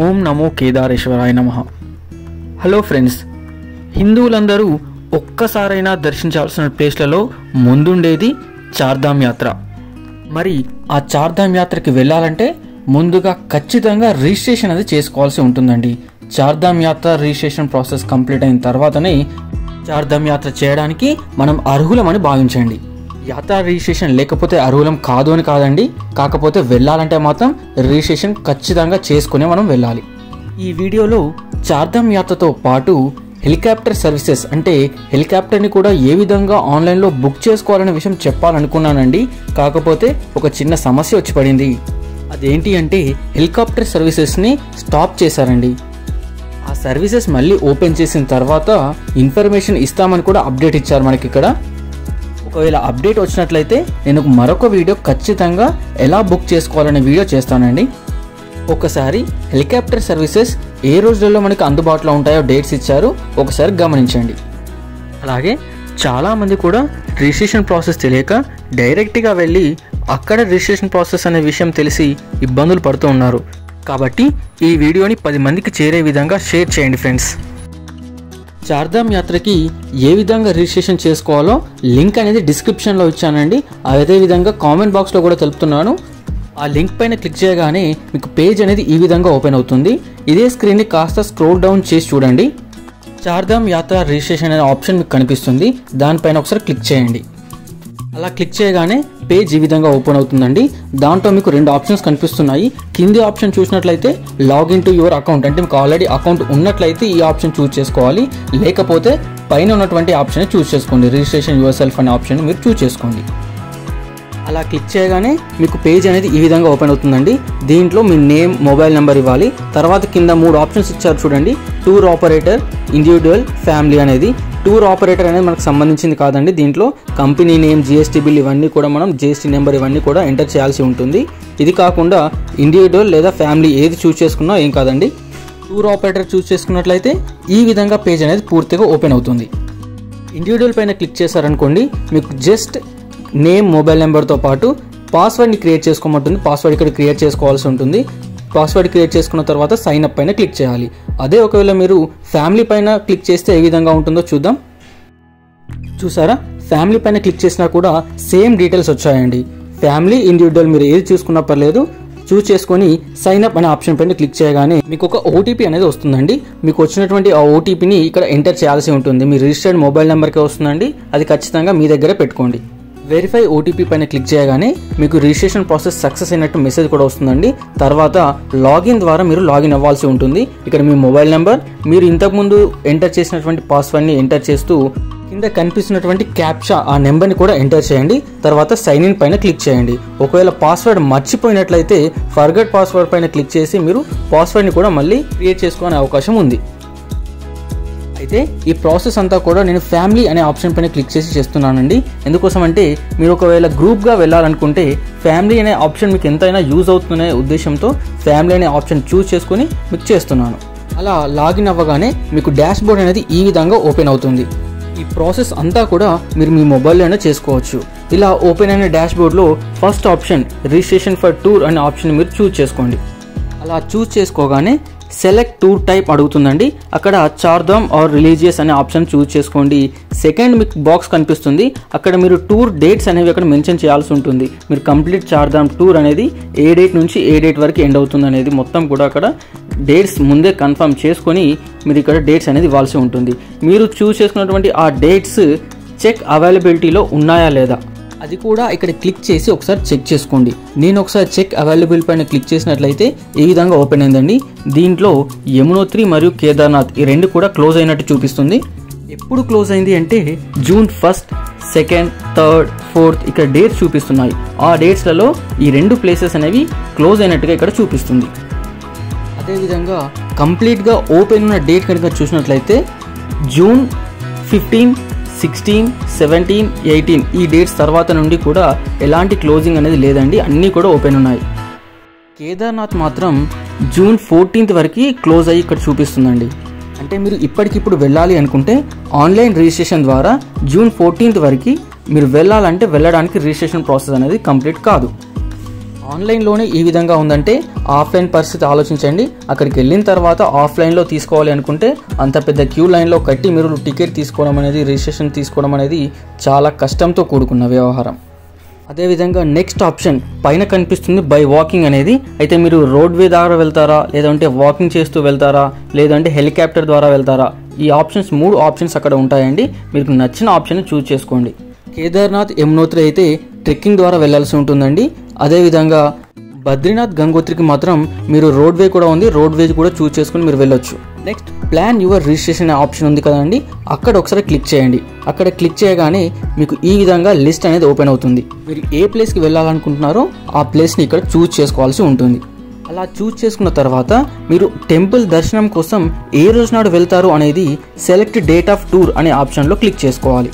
ఓం నమో కేదారేశ్వరాయ నమః. Hello friends, హిందువులందరూ ఒక్కసారైనా దర్శించాల్సిన ప్లేస్లలో ముందుండేది చార్ధామ్ యాత్ర. మరి ఆ చార్ధామ్ యాత్రకి వెళ్ళాలంటే ముందుగా ఖచ్చితంగా రిజిస్ట్రేషన్ అది చేసుకోవాల్సి ఉంటుందండి. చార్ధామ్ యాత్ర రిజిస్ట్రేషన్ ప్రాసెస్ కంప్లీట్ అయిన తర్వాతనే చార్ధామ్ యాత్ర చేయడానికి మనం అర్హులమని భావించండి. యాత్ర రిజిస్ట్రేషన్ లేకపోతే అర్హులం కాదు అని కాదండి, కాకపోతే వెళ్ళాలంటే మాత్రం రిజిస్ట్రేషన్ ఖచ్చితంగా చేసుకునే మనం వెళ్ళాలి. ఈ వీడియోలో చార్ధామ్ యాత్రతో పాటు హెలికాప్టర్ సర్వీసెస్ అంటే హెలికాప్టర్ని కూడా ఏ విధంగా ఆన్లైన్లో బుక్ చేసుకోవాలనే విషయం చెప్పాలనుకున్నానండి. కాకపోతే ఒక చిన్న సమస్య వచ్చి పడింది. అదేంటి అంటే హెలికాప్టర్ సర్వీసెస్ని స్టాప్ చేశారండి. ఆ సర్వీసెస్ మళ్ళీ ఓపెన్ చేసిన తర్వాత ఇన్ఫర్మేషన్ ఇస్తామని కూడా అప్డేట్ ఇచ్చారు మనకి ఇక్కడ. ఒకవేళ అప్డేట్ వచ్చినట్లయితే నేను మరొక వీడియో ఖచ్చితంగా ఎలా బుక్ చేసుకోవాలనే వీడియో చేస్తానండి. ఒకసారి హెలికాప్టర్ సర్వీసెస్ ఏ రోజులలో మనకి అందుబాటులో ఉంటాయో డేట్స్ ఇచ్చారు, ఒకసారి గమనించండి. అలాగే చాలామంది కూడా రిజిస్ట్రేషన్ ప్రాసెస్ తెలియక డైరెక్ట్గా వెళ్ళి అక్కడ రిజిస్ట్రేషన్ ప్రాసెస్ అనే విషయం తెలిసి ఇబ్బందులు పడుతూ ఉన్నారు. కాబట్టి ఈ వీడియోని 10 మందికి చేరే విధంగా షేర్ చేయండి ఫ్రెండ్స్. చార్ధామ్ యాత్రకి ఏ విధంగా రిజిస్ట్రేషన్ చేసుకోవాలో లింక్ అనేది డిస్క్రిప్షన్లో ఇచ్చానండి. అదే విధంగా కామెంట్ బాక్స్లో కూడా తెలుపుతున్నాను. ఆ లింక్ పైన క్లిక్ చేయగానే మీకు పేజ్ అనేది ఈ విధంగా ఓపెన్ అవుతుంది. ఇదే స్క్రీన్ని కాస్త స్క్రోల్ డౌన్ చేసి చూడండి. చార్ధామ్ యాత్ర రిజిస్ట్రేషన్ అనే ఆప్షన్ మీకు కనిపిస్తుంది. దానిపైన ఒకసారి క్లిక్ చేయండి. అలా క్లిక్ చేయగానే పేజ్ ఈ విధంగా ఓపెన్ అవుతుందండి. దాంట్లో మీకు 2 ఆప్షన్స్ కనిపిస్తున్నాయి. కింది ఆప్షన్ చూసినట్లయితే లాగిన్ టు యువర్ అకౌంట్, అంటే మీకు ఆల్రెడీ అకౌంట్ ఉన్నట్లయితే ఈ ఆప్షన్ చూస్ చేసుకోవాలి. లేకపోతే పైన ఉన్నటువంటి ఆప్షన్ చూస్ చేసుకోండి, రిజిస్ట్రేషన్ యువర్ సెల్ఫ్ అనే ఆప్షన్ మీరు చూస్ చేసుకోండి. అలా క్లిక్ చేయగానే మీకు పేజ్ అనేది ఈ విధంగా ఓపెన్ అవుతుందండి. దీంట్లో మీ నేమ్, మొబైల్ నెంబర్ ఇవ్వాలి. తర్వాత కింద 3 ఆప్షన్స్ ఇచ్చారు చూడండి, టూర్ ఆపరేటర్, ఇండివిజువల్, ఫ్యామిలీ అనేది. టూర్ ఆపరేటర్ అనేది మనకు సంబంధించింది కాదండి. దీంట్లో కంపెనీ నేమ్, జిఎస్టీ బిల్ ఇవన్నీ కూడా మనం జిఎస్టీ నెంబర్ ఇవన్నీ కూడా ఎంటర్ చేయాల్సి ఉంటుంది. ఇది కాకుండా ఇండివిజువల్ లేదా ఫ్యామిలీ ఏది చూస్ చేసుకున్నా ఏం కాదండి. టూర్ ఆపరేటర్ చూస్ చేసుకున్నట్లయితే ఈ విధంగా పేజ్ అనేది పూర్తిగా ఓపెన్ అవుతుంది. ఇండివిజువల్ పైన క్లిక్ చేశారనుకోండి, మీకు జస్ట్ నేమ్, మొబైల్ నెంబర్తో పాటు పాస్వర్డ్ని క్రియేట్ చేసుకోమంటుంది. పాస్వర్డ్ ఇక్కడ క్రియేట్ చేసుకోవాల్సి ఉంటుంది. పాస్వర్డ్ క్రియేట్ చేసుకున్న తర్వాత సైన్ అప్ పైన క్లిక్ చేయాలి. అదే ఒకవేళ మీరు ఫ్యామిలీ పైన క్లిక్ చేస్తే ఏ విధంగా ఉంటుందో చూద్దాం. చూసారా, ఫ్యామిలీ పైన క్లిక్ చేసినా కూడా సేమ్ డీటెయిల్స్ వచ్చాయండి. ఫ్యామిలీ, ఇండివిజువల్ మీరు ఏది చూసుకున్నా పర్లేదు, చూస్ చేసుకొని సైన్ అప్ అనే ఆప్షన్ పైన క్లిక్ చేయగానే మీకు ఒక ఓటీపీ అనేది వస్తుందండి. మీకు వచ్చినటువంటి ఆ ఓటీపీని ఇక్కడ ఎంటర్ చేయాల్సి ఉంటుంది. మీ రిజిస్టర్డ్ మొబైల్ నెంబర్కే వస్తుందండి. అది ఖచ్చితంగా మీ దగ్గరే పెట్టుకోండి. వెరిఫై ఓటీపీ పైన క్లిక్ చేయగానే మీకు రిజిస్ట్రేషన్ ప్రాసెస్ సక్సెస్ అయినట్టు మెసేజ్ కూడా వస్తుందండి. తర్వాత లాగిన్ ద్వారా మీరు లాగిన్ అవ్వాల్సి ఉంటుంది. ఇక్కడ మీ మొబైల్ నెంబర్, మీరు ఇంతకుముందు ఎంటర్ చేసినటువంటి పాస్వర్డ్ని ఎంటర్ చేస్తూ కింద కనిపిస్తున్నటువంటి క్యాప్చా ఆ నెంబర్ని కూడా ఎంటర్ చేయండి. తర్వాత సైన్ ఇన్ పైన క్లిక్ చేయండి. ఒకవేళ పాస్వర్డ్ మర్చిపోయినట్లయితే ఫర్గెట్ పాస్వర్డ్ పైన క్లిక్ చేసి మీరు పాస్వర్డ్ని కూడా మళ్ళీ క్రియేట్ చేసుకునే అవకాశం ఉంది. అయితే ఈ ప్రాసెస్ అంతా కూడా నేను ఫ్యామిలీ అనే ఆప్షన్ పైన క్లిక్ చేసి చేస్తున్నానండి. ఎందుకోసం అంటే మీరు ఒకవేళ గ్రూప్గా వెళ్ళాలనుకుంటే ఫ్యామిలీ అనే ఆప్షన్ మీకు ఎంతైనా యూజ్ అవుతుందనే ఉద్దేశంతో ఫ్యామిలీ అనే ఆప్షన్ చూస్ చేసుకుని మీకు చేస్తున్నాను. అలా లాగిన్ అవ్వగానే మీకు డాష్ బోర్డ్ అనేది ఈ విధంగా ఓపెన్ అవుతుంది. ఈ ప్రాసెస్ అంతా కూడా మీరు మీ మొబైల్లోనే చేసుకోవచ్చు. ఇలా ఓపెన్ అయిన డాష్ బోర్డ్లో first option registration for tour అనే ఆప్షన్ మీరు చూస్ చేసుకోండి. అలా చూస్ చేసుకోగానే సెలెక్ట్ టూర్ టైప్ అడుగుతుందండి. అక్కడ చార్ధామ్ ఆర్ రిలీజియస్ అనే ఆప్షన్ చూస్ చేసుకోండి. సెకండ్ మీకు బాక్స్ కనిపిస్తుంది, అక్కడ మీరు టూర్ డేట్స్ అనేవి అక్కడ మెన్షన్ చేయాల్సి ఉంటుంది. మీరు కంప్లీట్ చార్ధామ్ టూర్ అనేది ఏ డేట్ నుంచి ఏ డేట్ వరకు ఎండ్ అవుతుంది అనేది మొత్తం కూడా అక్కడ డేట్స్ ముందే కన్ఫర్మ్ చేసుకొని మీరు ఇక్కడ డేట్స్ అనేది ఇవ్వాల్సి ఉంటుంది. మీరు చూస్ చేసుకున్నటువంటి ఆ డేట్స్ చెక్ అవైలబిలిటీలో ఉన్నాయా లేదా అది కూడా ఇక్కడ క్లిక్ చేసి ఒకసారి చెక్ చేసుకోండి. నేను ఒకసారి చెక్ అవైలబుల్ పైన క్లిక్ చేసినట్లయితే ఈ విధంగా ఓపెన్ అయిందండి. దీంట్లో యమునోత్రి మరియు కేదార్నాథ్ ఈ 2 కూడా క్లోజ్ అయినట్టు చూపిస్తుంది. ఎప్పుడు క్లోజ్ అయింది అంటే జూన్ 1, 2, 3, 4 ఇక్కడ డేట్స్ చూపిస్తున్నాయి. ఆ డేట్స్లలో ఈ 2 ప్లేసెస్ అనేవి క్లోజ్ అయినట్టుగా ఇక్కడ చూపిస్తుంది. అదేవిధంగా కంప్లీట్గా ఓపెన్ ఉన్న డేట్ కనుక చూసినట్లయితే జూన్ 15, 16, 17, 18 ఈ డేట్స్ తర్వాత నుండి కూడా ఎలాంటి క్లోజింగ్ అనేది లేదండి. అన్నీ కూడా ఓపెన్ ఉన్నాయి. కేదార్నాథ్ మాత్రం జూన్ 14th వరకు క్లోజ్ అయ్యి ఇక్కడ చూపిస్తుందండి. అంటే మీరు ఇప్పటికిప్పుడు వెళ్ళాలి అనుకుంటే ఆన్లైన్ రిజిస్ట్రేషన్ ద్వారా జూన్ 14th వరకు మీరు వెళ్ళాలంటే వెళ్ళడానికి రిజిస్ట్రేషన్ ప్రాసెస్ అనేది కంప్లీట్ కాదు. ఆన్లైన్లోనే ఈ విధంగా ఉందంటే ఆఫ్లైన్ పరిస్థితి ఆలోచించండి. అక్కడికి వెళ్ళిన తర్వాత ఆఫ్లైన్లో తీసుకోవాలి అనుకుంటే అంత పెద్ద క్యూ లైన్లో కట్టి మీరు టికెట్ తీసుకోవడం అనేది, రిజిస్ట్రేషన్ తీసుకోవడం అనేది చాలా కష్టంతో కూడుకున్న వ్యవహారం. అదేవిధంగా నెక్స్ట్ ఆప్షన్ పైన కనిపిస్తుంది బై వాకింగ్ అనేది. అయితే మీరు రోడ్వే ద్వారా వెళ్తారా, లేదంటే వాకింగ్ చేస్తూ వెళ్తారా, లేదంటే హెలికాప్టర్ ద్వారా వెళ్తారా, ఈ ఆప్షన్స్ 3 ఆప్షన్స్ అక్కడ ఉంటాయండి. మీకు నచ్చిన ఆప్షన్ చూస్ చేసుకోండి. కేదార్నాథ్, యమునోత్రి అయితే ట్రెక్కింగ్ ద్వారా వెళ్ళాల్సి ఉంటుందండి. అదేవిధంగా బద్రీనాథ్, గంగోత్రికి మాత్రం మీరు రోడ్వే కూడా ఉంది, రోడ్వే కూడా చూస్ చేసుకుని మీరు వెళ్ళొచ్చు. నెక్స్ట్ ప్లాన్ యువర్ రిజిస్ట్రేషన్ అనే ఆప్షన్ ఉంది కదండి, అక్కడ ఒకసారి క్లిక్ చేయండి. అక్కడ క్లిక్ చేయగానే మీకు ఈ విధంగా లిస్ట్ అనేది ఓపెన్ అవుతుంది. మీరు ఏ ప్లేస్కి వెళ్ళాలనుకుంటున్నారో ఆ ప్లేస్ని ఇక్కడ చూస్ చేసుకోవాల్సి ఉంటుంది. అలా చూస్ చేసుకున్న తర్వాత మీరు టెంపుల్ దర్శనం కోసం ఏ రోజు నాడు వెళ్తారు అనేది సెలెక్ట్ డేట్ ఆఫ్ టూర్ అనే ఆప్షన్లో క్లిక్ చేసుకోవాలి.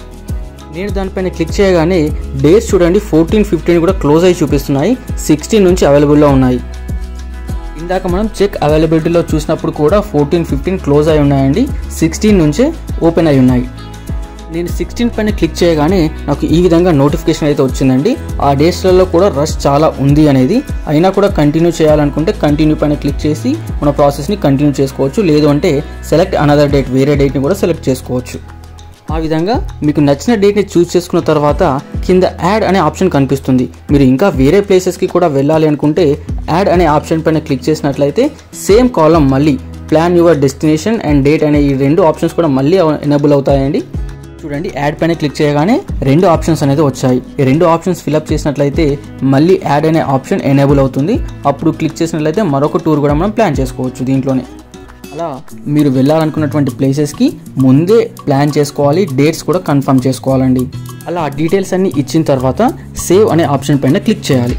నేను దానిపైన క్లిక్ చేయగానే డేట్స్ చూడండి 14, 15 కూడా క్లోజ్ అయ్యి చూపిస్తున్నాయి. 16 నుంచి అవైలబుల్లో ఉన్నాయి. ఇందాక మనం చెక్ అవైలబిలిటీలో చూసినప్పుడు కూడా 14, 15 క్లోజ్ అయి ఉన్నాయండి. 16 నుంచే ఓపెన్ అయి ఉన్నాయి. నేను 16 పైన క్లిక్ చేయగానే నాకు ఈ విధంగా నోటిఫికేషన్ అయితే వచ్చిందండి. ఆ డేట్స్లలో కూడా రష్ చాలా ఉంది అనేది. అయినా కూడా కంటిన్యూ చేయాలనుకుంటే కంటిన్యూ పైన క్లిక్ చేసి మన ప్రాసెస్ని కంటిన్యూ చేసుకోవచ్చు. లేదు అంటే సెలెక్ట్ అనదర్ డేట్, వేరే డేట్ని కూడా సెలెక్ట్ చేసుకోవచ్చు. ఆ విధంగా మీకు నచ్చిన డేట్ని చూస్ చేసుకున్న తర్వాత కింద యాడ్ అనే ఆప్షన్ కనిపిస్తుంది. మీరు ఇంకా వేరే ప్లేసెస్కి కూడా వెళ్ళాలి అనుకుంటే యాడ్ అనే ఆప్షన్ పైన క్లిక్ చేసినట్లయితే సేమ్ కాలం మళ్ళీ plan your destination and date అనే ఈ 2 ఆప్షన్స్ కూడా మళ్ళీ ఎనేబుల్ అవుతాయండి. చూడండి యాడ్ పైన క్లిక్ చేయగానే 2 ఆప్షన్స్ అనేది వచ్చాయి. ఈ 2 ఆప్షన్స్ ఫిల్అప్ చేసినట్లయితే మళ్ళీ యాడ్ అనే ఆప్షన్ ఎనేబుల్ అవుతుంది. అప్పుడు క్లిక్ చేసినట్లయితే మరొక టూర్ కూడా మనం ప్లాన్ చేసుకోవచ్చు దీంట్లోనే. అలా మీరు వెళ్ళాలనుకున్నటువంటి ప్లేసెస్కి ముందే ప్లాన్ చేసుకోవాలి, డేట్స్ కూడా కన్ఫర్మ్ చేసుకోవాలండి. అలా డీటెయిల్స్ అన్నీ ఇచ్చిన తర్వాత సేవ్ అనే ఆప్షన్ పైన క్లిక్ చేయాలి.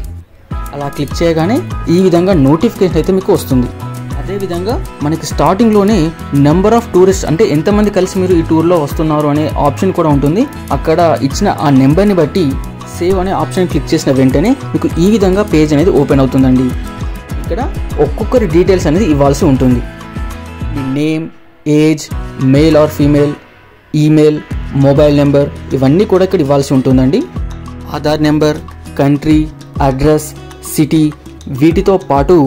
అలా క్లిక్ చేయగానే ఈ విధంగా నోటిఫికేషన్ అయితే మీకు వస్తుంది. అదేవిధంగా మనకి స్టార్టింగ్లోనే నెంబర్ ఆఫ్ టూరిస్ట్ అంటే ఎంతమంది కలిసి మీరు ఈ టూర్లో వస్తున్నారు అనే ఆప్షన్ కూడా ఉంటుంది. అక్కడ ఇచ్చిన ఆ నెంబర్ని బట్టి సేవ్ అనే ఆప్షన్ క్లిక్ చేసిన వెంటనే మీకు ఈ విధంగా పేజ్ అనేది ఓపెన్ అవుతుందండి. ఇక్కడ ఒక్కొక్కరి డీటెయిల్స్ అనేది ఇవ్వాల్సి ఉంటుంది. మీ name, age, male or female, email, mobile number ఇవన్నీ కూడా ఇక్కడ ఇవ్వాల్సి ఉంటుందండి. Aadhaar number, country, address, city వీటితో పాటు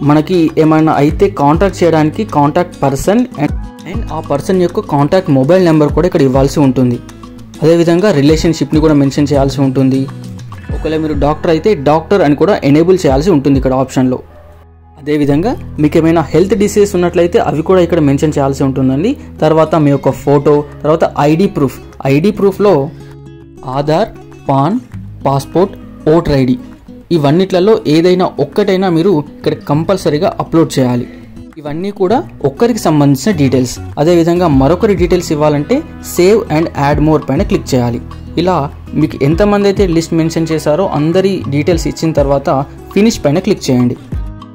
మనకి ఏమైనా అయితే కాంటాక్ట్ చేయడానికి కాంటాక్ట్ పర్సన్ అండ్ ఆ పర్సన్ యొక్క కాంటాక్ట్ మొబైల్ నెంబర్ కూడా ఇక్కడ ఇవ్వాల్సి ఉంటుంది. అదేవిధంగా రిలేషన్షిప్ని కూడా మెన్షన్ చేయాల్సి ఉంటుంది. ఒకవేళ మీరు డాక్టర్ అయితే డాక్టర్ అని కూడా ఎనేబుల్ చేయాల్సి ఉంటుంది ఇక్కడ ఆప్షన్లో. అదేవిధంగా మీకు ఏమైనా హెల్త్ డిసీజ్ ఉన్నట్లయితే అవి కూడా ఇక్కడ మెన్షన్ చేయాల్సి ఉంటుందండి. తర్వాత మీ యొక్క ఫోటో, తర్వాత ఐడి ప్రూఫ్లో Aadhaar, PAN, passport, voter ID ఇవన్నిట్లలో ఏదైనా ఒక్కటైనా మీరు ఇక్కడ కంపల్సరీగా అప్లోడ్ చేయాలి. ఇవన్నీ కూడా ఒక్కరికి సంబంధించిన డీటెయిల్స్. అదేవిధంగా మరొకరి డీటెయిల్స్ ఇవ్వాలంటే సేవ్ అండ్ యాడ్ మోర్ పైన క్లిక్ చేయాలి. ఇలా మీకు ఎంతమంది అయితే లిస్ట్ మెన్షన్ చేశారో అందరి డీటెయిల్స్ ఇచ్చిన తర్వాత ఫినిష్ పైన క్లిక్ చేయండి.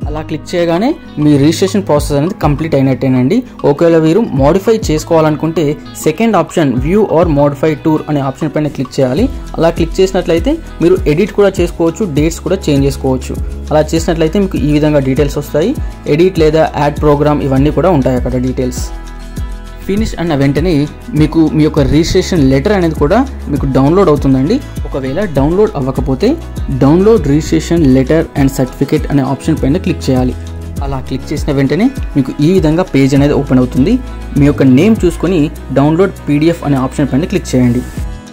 అలా క్లిక్ చేయగానే మీ రిజిస్ట్రేషన్ ప్రాసెస్ అనేది కంప్లీట్ అయినట్టేనండి. ఒకవేళ మీరు మోడిఫై చేసుకోవాలనుకుంటే second option view or modify tour అనే ఆప్షన్ పైన క్లిక్ చేయాలి. అలా క్లిక్ చేసినట్లయితే మీరు ఎడిట్ కూడా చేసుకోవచ్చు, డేట్స్ కూడా చేంజ్ చేసుకోవచ్చు. అలా చేసినట్లయితే మీకు ఈ విధంగా డీటెయిల్స్ వస్తాయి. ఎడిట్ లేదా యాడ్ ప్రోగ్రామ్ ఇవన్నీ కూడా ఉంటాయి అక్కడ డీటెయిల్స్. ఫినిష్ అన్న వెంటనే మీకు మీ యొక్క రిజిస్ట్రేషన్ లెటర్ అనేది కూడా మీకు డౌన్లోడ్ అవుతుందండి. ఒకవేళ డౌన్లోడ్ అవ్వకపోతే download registration letter and certificate అనే ఆప్షన్ పైన క్లిక్ చేయాలి. అలా క్లిక్ చేసిన వెంటనే మీకు ఈ విధంగా పేజ్ అనేది ఓపెన్ అవుతుంది. మీ యొక్క నేమ్ చూసుకొని డౌన్లోడ్ PDF అనే ఆప్షన్ పైన క్లిక్ చేయండి.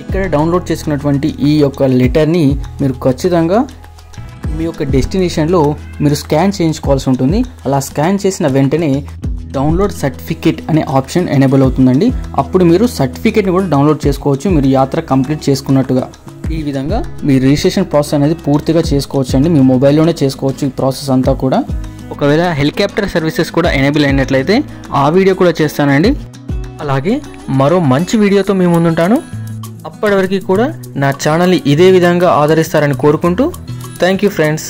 ఇక్కడ డౌన్లోడ్ చేసుకున్నటువంటి ఈ యొక్క లెటర్ని మీరు ఖచ్చితంగా మీ యొక్క డెస్టినేషన్లో మీరు స్కాన్ చేయించుకోవాల్సి ఉంటుంది. అలా స్కాన్ చేసిన వెంటనే డౌన్లోడ్ సర్టిఫికేట్ అనే ఆప్షన్ ఎనేబుల్ అవుతుందండి. అప్పుడు మీరు సర్టిఫికేట్ని కూడా డౌన్లోడ్ చేసుకోవచ్చు, మీరు యాత్ర కంప్లీట్ చేసుకున్నట్టుగా. ఈ విధంగా మీ రిజిస్ట్రేషన్ ప్రాసెస్ అనేది పూర్తిగా చేసుకోవచ్చు అండి. మీ మొబైల్లోనే చేసుకోవచ్చు ఈ ప్రాసెస్ అంతా కూడా. ఒకవేళ హెలికాప్టర్ సర్వీసెస్ కూడా ఎనేబుల్ అయినట్లయితే ఆ వీడియో కూడా చేస్తానండి. అలాగే మరో మంచి వీడియోతో మీ ముందుంటాను. అప్పటి వరకు కూడా నా ఛానల్ని ఇదే విధంగా ఆదరిస్తారని కోరుకుంటూ థ్యాంక్ యూ ఫ్రెండ్స్.